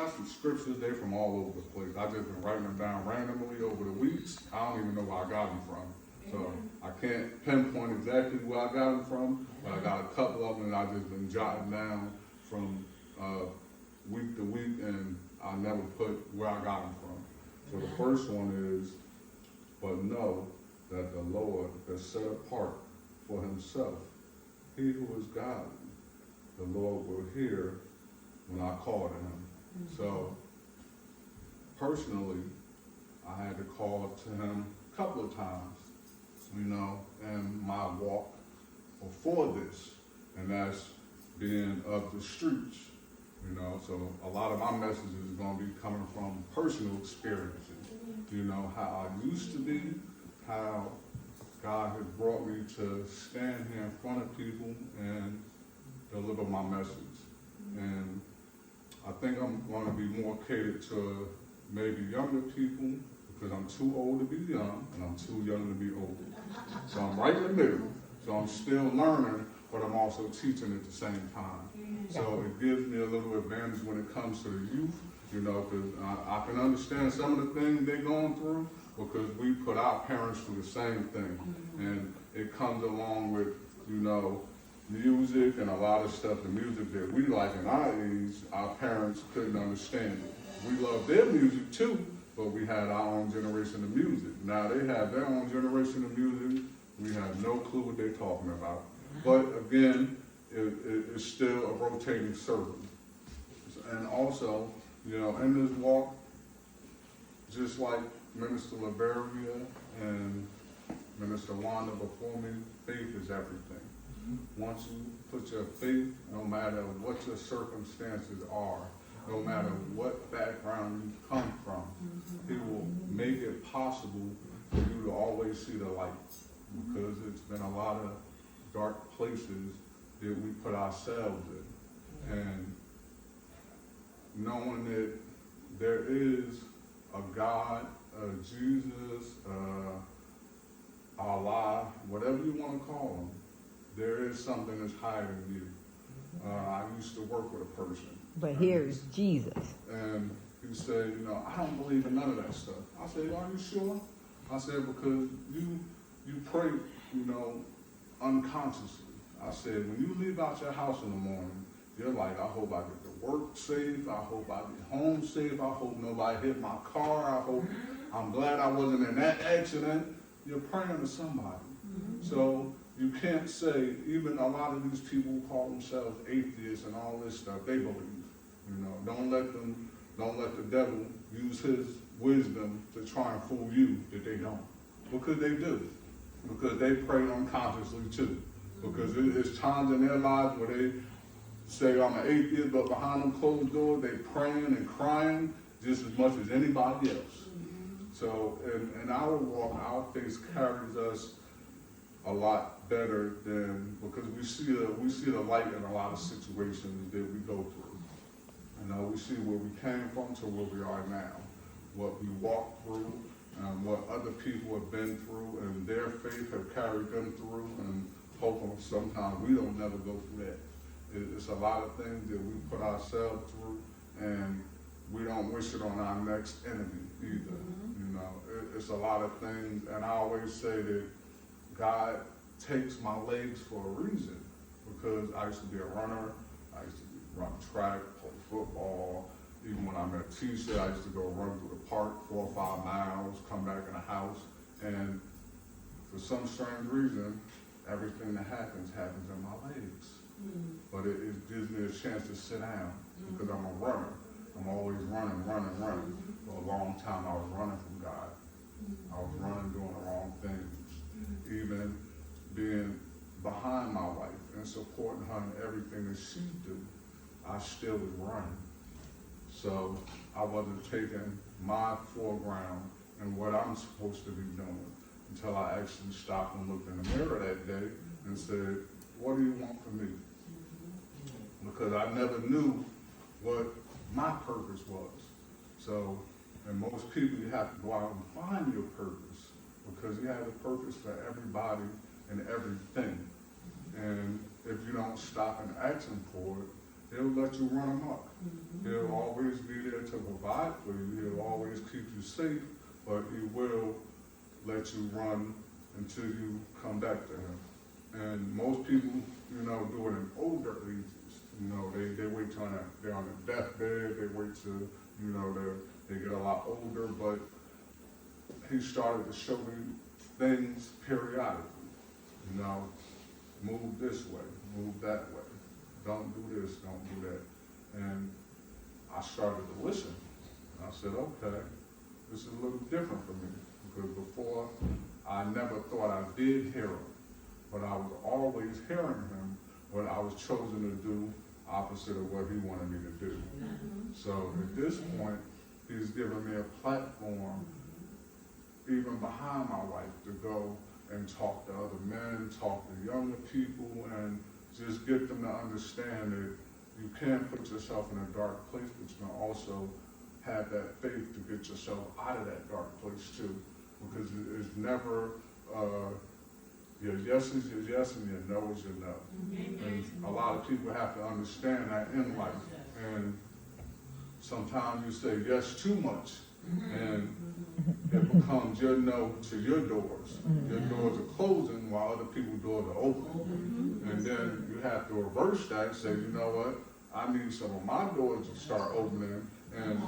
got some scriptures there from all over the place. I just been writing them down randomly over the weeks. I don't even know where I got them from. So I can't pinpoint exactly where I got them from, but I got a couple of them that I just been jotting down from week to week, and I never put where I got them from. So the first one is, but know that the Lord is set apart for himself. He who is godly, the Lord will hear when I call to him. So personally, I had to call to him a couple of times, in my walk before this, and that's being of the streets. So a lot of my messages is going to be coming from personal experiences. How I used to be, how God has brought me to stand here in front of people and deliver my message. And I think I'm going to be more catered to maybe younger people, because I'm too old to be young and I'm too young to be old. So I'm right in the middle. So I'm still learning, but I'm also teaching at the same time. So it gives me a little advantage when it comes to the youth, because I can understand some of the things they're going through, because we put our parents through the same thing. And it comes along with, music and a lot of stuff, the music that we like in our age, our parents couldn't understand it. We love their music too, but we had our own generation of music. Now they have their own generation of music. We have no clue what they're talking about. But again, it's still a rotating circle. And also, in this walk, just like Minister Liberia and Minister Wanda before me, faith is everything. Once you put your faith, no matter what your circumstances are, no matter what background you come from, He will make it possible for you to always see the light. Because it's been a lot of dark places that we put ourselves in. And knowing that there is a God, Jesus, Allah, whatever you want to call him, there is something that's higher than you. I used to work with a person. But here's Jesus. And he said, I don't believe in none of that stuff. I said, are you sure? I said, because you pray, unconsciously. I said, when you leave out your house in the morning, you're like, I hope I get to work safe. I hope I get home safe. I hope nobody hit my car. I'm glad I wasn't in that accident. You're praying to somebody. So you can't say, even a lot of these people who call themselves atheists and all this stuff, they believe. Don't let the devil use his wisdom to try and fool you that they don't. Because they do. Because they pray unconsciously too. Because it's times in their lives where they say, I'm an atheist, but behind them closed doors, they praying and crying just as much as anybody else. So in our walk, our faith carries us a lot better than, because we see the light in a lot of situations that we go through. We see where we came from to where we are now, what we walked through, what other people have been through, and their faith have carried them through, and hopefully sometimes we don't never go through that. It's a lot of things that we put ourselves through, and we don't wish it on our next enemy either. It's a lot of things, and I always say that God takes my legs for a reason, because I used to be a runner. I used to run track, play football. Even when I met Tisha, I used to go run through the park 4 or 5 miles, come back in the house, and for some strange reason, everything that happens in my legs. But it gives me a chance to sit down, because I'm a runner. I'm always running. For a long time, I was running from God. I was running, doing the wrong things. Even being behind my wife and supporting her in everything that she do, I still was running. So I wasn't taking my foreground and what I'm supposed to be doing until I actually stopped and looked in the mirror that day and said, what do you want from me? Because I never knew what my purpose was. So, and most people, you have to go out and find your purpose, because you have a purpose for everybody and everything. And if you don't stop and ask them for it, He'll let you run amok. He'll always be there to provide for you. He'll always keep you safe, but he will let you run until you come back to him. And most people, you know, do it in older ages. You know, they wait till they're on their deathbed, they wait till, you know, they get a lot older, but he started to show me things periodically. You know, move this way, move that way. Don't do this, don't do that. And I started to listen. I said, okay, this is a little different for me. Because before, I never thought I did hear him. But I was always hearing him, but I was chosen to do opposite of what he wanted me to do. So at this point, he's given me a platform, even behind my wife, to go and talk to other men, talk to younger people, and just get them to understand that you can put yourself in a dark place, but you can also have that faith to get yourself out of that dark place too. Because it's never, your yes is your yes and your no is your no. And a lot of people have to understand that in life. And sometimes you say yes too much, and it becomes your no to your doors. Your doors are closing while other people's doors are open. And then you have to reverse that and say, you know what, I need some of my doors to start opening and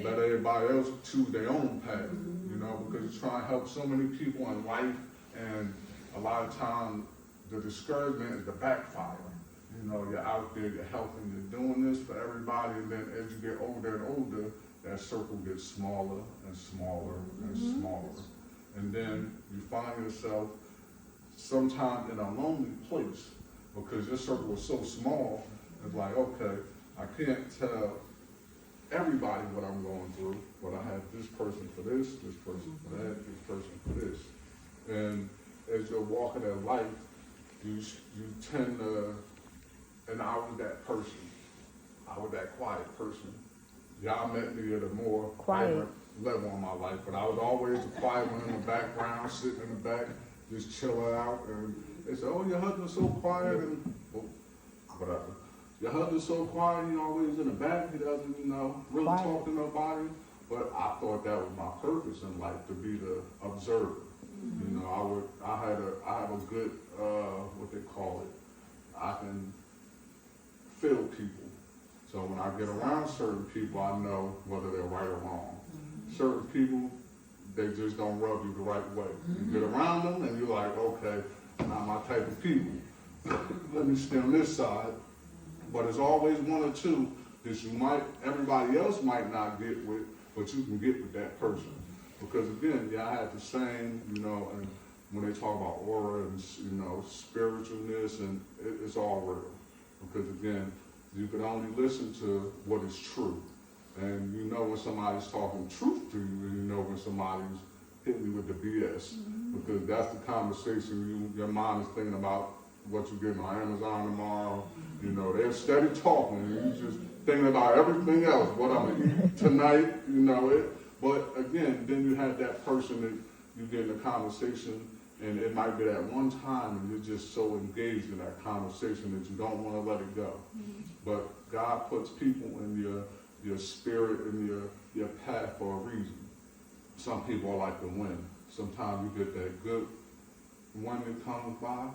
let everybody else choose their own path. You know, because you're trying to help so many people in life, and a lot of times the discouragement is the backfire. You know, you're out there, you're helping, you're doing this for everybody, and then as you get older and older, that circle gets smaller and smaller and smaller. And then you find yourself sometimes in a lonely place because your circle is so small. It's like, okay, I can't tell everybody what I'm going through, but I have this person for this person for that, this person for this. And as you're walking in life, you tend to, and I was that person. I was that quiet person. Y'all met me at a more quiet level in my life, but I was always the quiet one in the background, sitting in the back, just chilling out. And they said, oh, your husband's so quiet, and whatever. Your husband's so quiet, he's always in the back, he doesn't, you know, really talk to nobody. But I thought that was my purpose in life, to be the observer. You know, I have a good, what they call it, I can feel people. So when I get around certain people, I know whether they're right or wrong. Certain people, they just don't rub you the right way. You get around them and you're like, okay, not my type of people. Let me stay on this side. But it's always one or two that everybody else might not get with, but you can get with that person. Because again, I had the same, you know, and when they talk about aura and, you know, spiritualness, and it's all real. Because again, you can only listen to what is true. And you know when somebody's talking truth to you, and you know when somebody's hitting you with the BS. Because that's the conversation your mind is thinking about what you get on Amazon tomorrow. You know, they're steady talking, and you just thinking about everything else, what I'm gonna eat tonight, you know it. But again, then you have that person that you get in a conversation, and it might be that one time, and you're just so engaged in that conversation that you don't want to let it go. But God puts people in your spirit and your path for a reason. Some people are like the wind. Sometimes you get that good wind that comes by,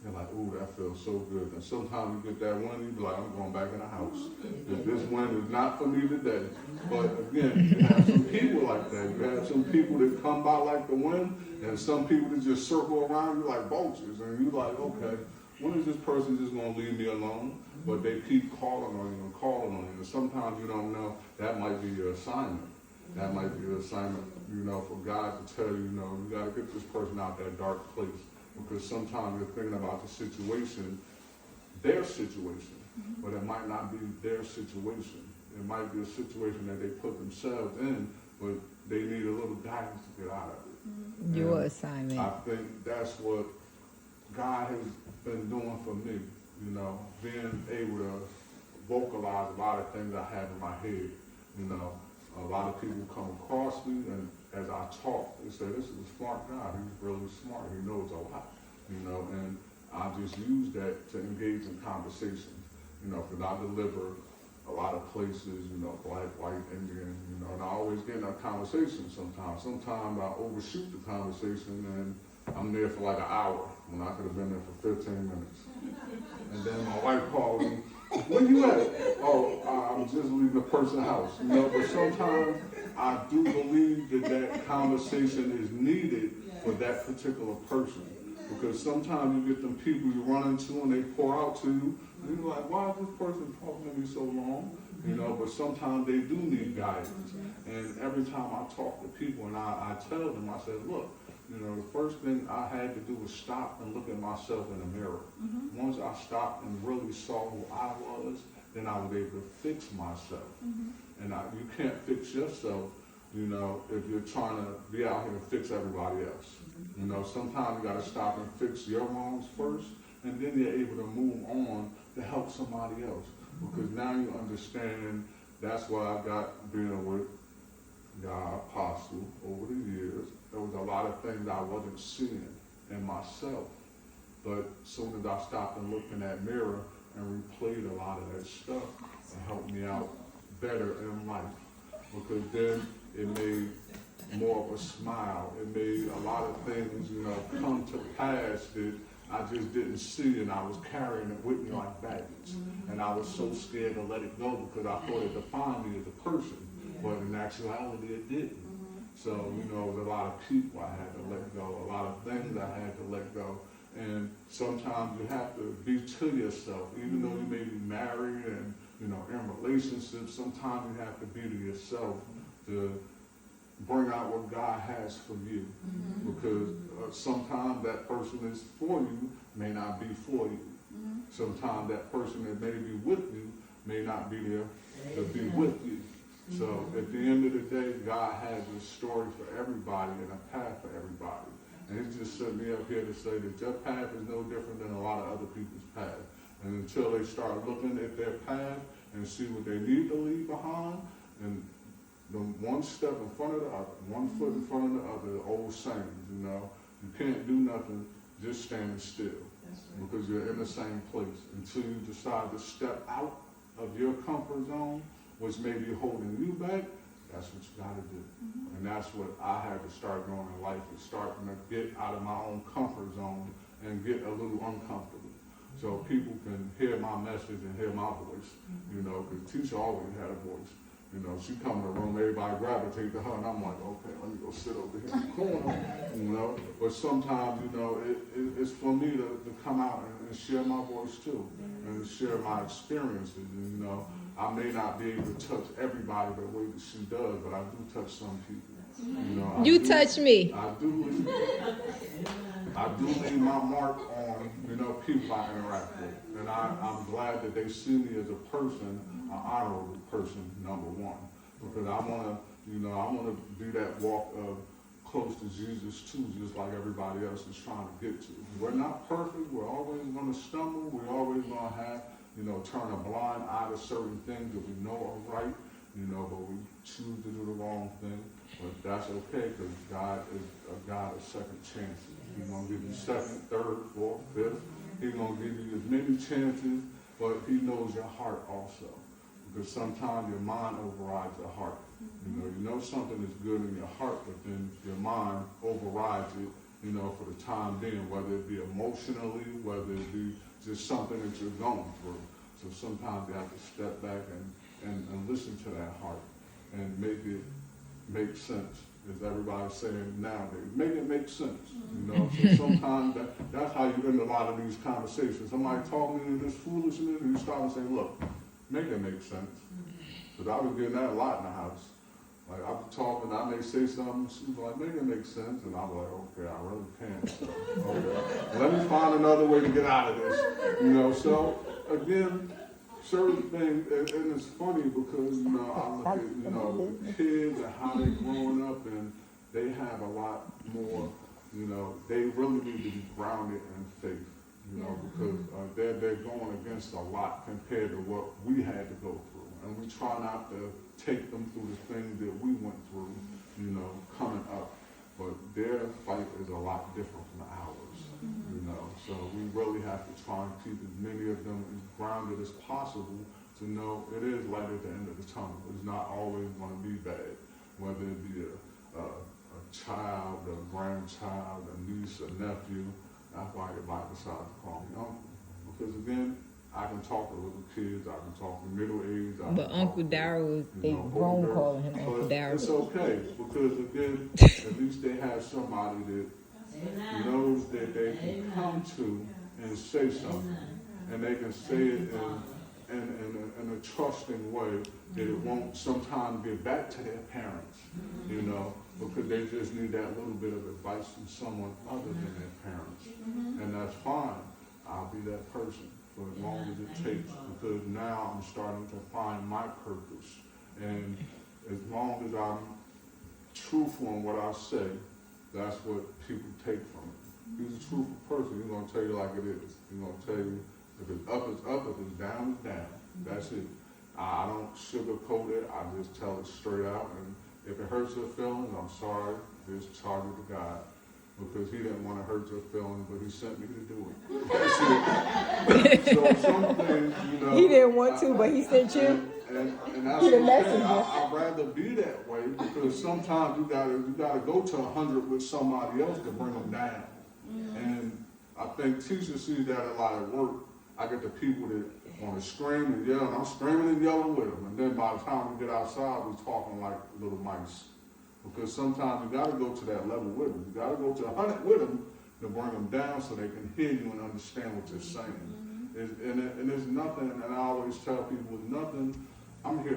you're like, ooh, that feels so good. And sometimes you get that wind, you be like, I'm going back in the house. This wind is not for me today. But again, you have some people like that. You have some people that come by like the wind, and some people that just circle around you like vultures. And you're like, okay, when is this person just going to leave me alone? But they keep calling on you and calling on you. And sometimes you don't know, that might be your assignment. That might be your assignment, you know, for God to tell you, you know, you got to get this person out that dark place. Because sometimes you're thinking about the situation, their situation, but it might not be their situation. It might be a situation that they put themselves in, but they need a little guidance to get out of it. Your assignment. I think that's what God has been doing for me, you know, being able to vocalize a lot of things I have in my head. You know, a lot of people come across me, and as I talk, they say, this is a smart guy. He's really smart. He knows a lot, you know, and I just use that to engage in conversation. you know, because I deliver a lot of places, you know, black, white, Indian, you know, and I always get in a conversation sometimes. Sometimes I overshoot the conversation and I'm there for like an hour when I could have been there for 15 minutes. And then my wife calls me, where you at? Oh, I'm just leaving the person's house, you know, but sometimes I do believe that that conversation is needed for that particular person. Because sometimes you get them people you run into and they pour out to you, and you're like, why is this person talking to me so long? You know, but sometimes they do need guidance. And every time I talk to people and I tell them, I say, look, you know, the first thing I had to do was stop and look at myself in the mirror. Once I stopped and really saw who I was, then I was able to fix myself. And you can't fix yourself, you know, if you're trying to be out here and fix everybody else. You know, sometimes you got to stop and fix your wrongs first, and then you're able to move on to help somebody else. Because now you understand that's why I got being with God, Apostle, over the years. There was a lot of things I wasn't seeing in myself. But as soon as I stopped and looked in that mirror and replayed a lot of that stuff, it helped me out better in life. Because then it made more of a smile. It made a lot of things, you know, come to pass that I just didn't see, and I was carrying it with me like baggage. And I was so scared to let it go because I thought it defined me as a person. But in actuality, it didn't. So, you know, there was a lot of people I had to let go, a lot of things I had to let go. And sometimes you have to be to yourself, even though you may be married and, you know, in relationships, sometimes you have to be to yourself to bring out what God has for you. Because sometimes that person is for you may not be for you. Sometimes that person that may be with you may not be there to be with you. So at the end of the day, God has a story for everybody and a path for everybody. And He's just sent me up here to say that your path is no different than a lot of other people's path. And until they start looking at their path and see what they need to leave behind, and the one step in front of the other, one foot in front of the other, the old sayings, you know, you can't do nothing just standing still. Because you're in the same place until you decide to step out of your comfort zone, which may be holding you back. That's what you got to do. And that's what I had to start doing in life, is starting to get out of my own comfort zone and get a little uncomfortable. So people can hear my message and hear my voice, you know, because teacher always had a voice. You know, she come in the room, everybody gravitate to her, and I'm like, okay, let me go sit over here in the corner, you know. But sometimes, you know, it's for me to come out and share my voice too, and share my experiences. And, you know, I may not be able to touch everybody the way that she does, but I do touch some people. You know, you touch me. I do leave my mark on, you know, people I interact with. And I'm glad that they see me as a person, an honorable person, number one. Because I want to, you know, I want to do that walk of close to Jesus too, just like everybody else is trying to get to. We're not perfect. We're always going to stumble. We're always going to have, you know, turn a blind eye to certain things that we know are right, you know, but we choose to do the wrong thing. But that's okay, because God is a God of second chances. He's going to give you second, third, fourth, fifth. He's going to give you as many chances, but He knows your heart also. Because sometimes your mind overrides your heart. You know something is good in your heart, but then your mind overrides it, you know, for the time being, whether it be emotionally, whether it be just something that you're going through. So sometimes you have to step back and listen to that heart and make it make sense. As everybody's saying nowadays, make it make sense. You know, so sometimes that's how you end a lot of these conversations. Somebody talking to this foolishness, and you start to say, look, make it make sense. Because I was getting that a lot in the house. Like, I was talking, I may say something, she was like, make it make sense. And I'm like, okay, I really can't. So, okay, let me find another way to get out of this. You know, so, again, certain things, and it's funny because, you know, I look at, you know, the kids and how they're growing up, and they have a lot more, you know, they really need to be grounded in faith, you know, because they're going against a lot compared to what we had to go through. And we try not to take them through the things that we went through, you know, coming up. but their fight is a lot different from ours, you know. So we really have to try and keep as many of them as grounded as possible to know it is light at the end of the tunnel. It's not always going to be bad, whether it be a child, a grandchild, a niece, a nephew. That's why everybody decides to call me uncle. Because again, I can talk to little kids, I can talk to middle aged. But Uncle Darrel, they grown calling him Uncle Darrel. It's okay, because again, at least they have somebody that knows that they can come to and say something. And they can say it in a trusting way that it won't sometimes get back to their parents, you know, because they just need that little bit of advice from someone other than their parents. And that's fine. I'll be that person for as long as it takes, because now I'm starting to find my purpose. And as long as I'm truthful in what I say, that's what people take from it. He's a truthful person. He's going to tell you like it is. He's going to tell you if it's up, it's up. If it's down, it's down. That's it. I don't sugarcoat it. I just tell it straight out. And if it hurts your feelings, I'm sorry. Just charge it to God. Because he didn't want to hurt your feelings, but he sent me to do it. That's it. So some things, you know. He didn't want to, but he sent you. And that's the thing. I'd rather be that way, because sometimes you gotta go to 100 with somebody else to bring them down. And I think teachers see that a lot at work. I get the people that want to scream and yell, and I'm screaming and yelling with them. And then by the time we get outside, we're talking like little mice. Because sometimes you got to go to that level with them. You got to go to 100 with them to bring them down so they can hear you and understand what you're saying. And there's nothing, and I always tell people, nothing, I'm here to